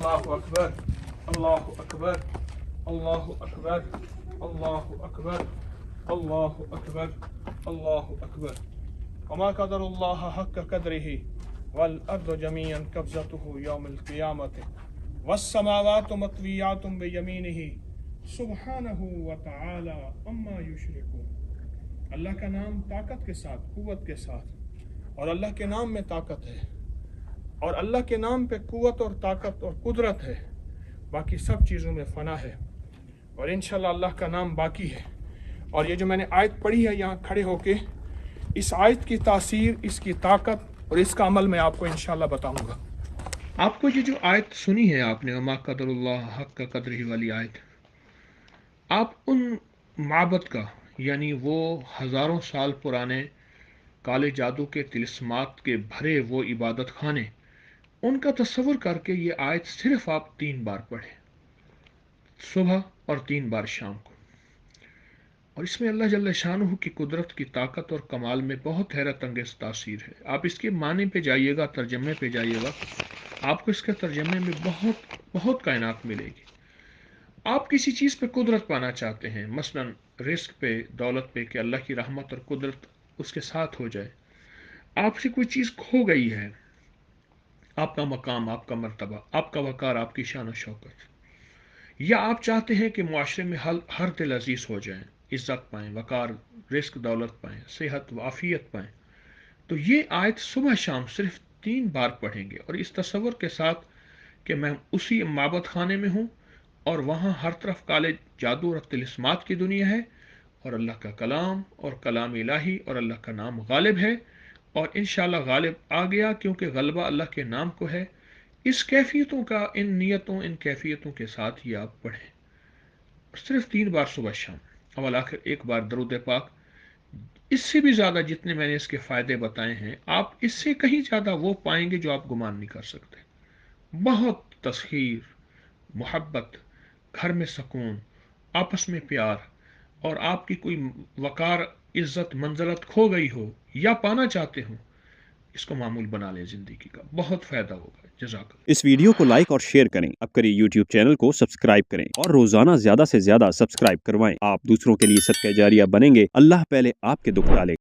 Allahu Akbar, Allahu Akbar, Allahu Akbar, Allahu Akbar, Allahu Akbar, Allahu Akbar. وما قدر الله حق قدره والأرض جميعا قبضته يوم القيامة والسماوات مطويات بيمينه سبحانه وتعالى عما يشركون. اللہ کا نام طاقت کے ساتھ، قوت کے ساتھ، اور اللہ کے نام میں طاقت ہے، اور اللہ کے نام پہ قوت اور طاقت اور قدرت ہے، باقی سب چیزوں میں فنا ہے، اور انشاءاللہ اللہ کا نام باقی ہے۔ اور یہ جو میں نے آیت پڑھی ہے یہاں کھڑے ہو کے، اس آیت کی تاثیر، اس کی طاقت اور اس کا عمل میں آپ کو انشاءاللہ بتاؤں گا۔ آپ کو یہ جو آیت سنی ہے آپ نے، وما قدر اللہ حق قدرہ والی آیت، آپ ان معبد کا، یعنی وہ ہزاروں سال پرانے کالے جادو کے طلسمات کے بھرے وہ عبادت خانے، ان کا تصور کر کے یہ آیت صرف آپ 3 بار پڑھیں، صبح اور 3 بار شام کو۔ اور اس میں اللہ جل شانہ کی قدرت کی طاقت اور کمال میں بہت حیرت انگیز تاثیر ہے۔ آپ اس کے معنی پہ جائیے گا، ترجمے پہ جائیے گا، آپ کو اس کے ترجمے میں بہت کائنات ملے گی۔ آپ کسی چیز پہ قدرت پانا چاہتے ہیں، مثلا رزق پہ، دولت پہ، کہ اللہ کی رحمت اور قدرت اس کے ساتھ ہو جائے۔ آپ سے کوئی چیز کھو گئی ہے، آپ کا مقام، آپ کا مرتبہ، آپ کا وقار، آپ کی شان و شوکت، یا آپ چاہتے ہیں کہ معاشرے میں ہر دل عزیز ہو جائیں، عزت پائیں، وقار، رزق، دولت پائیں، صحت و عافیت پائیں، تو یہ آیت صبح شام صرف 3 بار پڑھیں گے، اور اس تصور کے ساتھ کہ میں اسی معبد خانے میں ہوں اور وہاں ہر طرف کالے جادو اور طلسمات کی دنیا ہے، اور اللہ کا کلام اور کلام الہی اور اللہ کا نام غالب ہے، اور انشاءاللہ غالب آ گیا، کیونکہ غلبہ اللہ کے نام کو ہے۔ اس کیفیتوں کا، ان نیتوں، ان کیفیتوں کے ساتھ ہی آپ پڑھیں، صرف 3 بار صبح شام، اول آخر 1 بار درود پاک۔ اس سے بھی زیادہ جتنے میں نے اس کے فائدے بتائے ہیں، آپ اس سے کہیں زیادہ وہ پائیں گے جو آپ گمان نہیں کر سکتے۔ بہت تسخیر، محبت، گھر میں سکون، آپس میں پیار، اور آپ کی کوئی وقار، عزت، منزلت کھو گئی ہو یا پانا چاہتے ہو، اس کو معمول بنا لیں زندگی کا، بہت فائدہ ہوگا۔ جزاک اللہ۔ اس ویڈیو کو لائک اور شیئر کریں، اب کریں یوٹیوب چینل کو سبسکرائب کریں، اور روزانہ زیادہ سے زیادہ سبسکرائب کروائیں۔ آپ دوسروں کے لیے صدقہ جاریہ بنیں گے، اللہ پہلے آپ کے دکھ ڈالے۔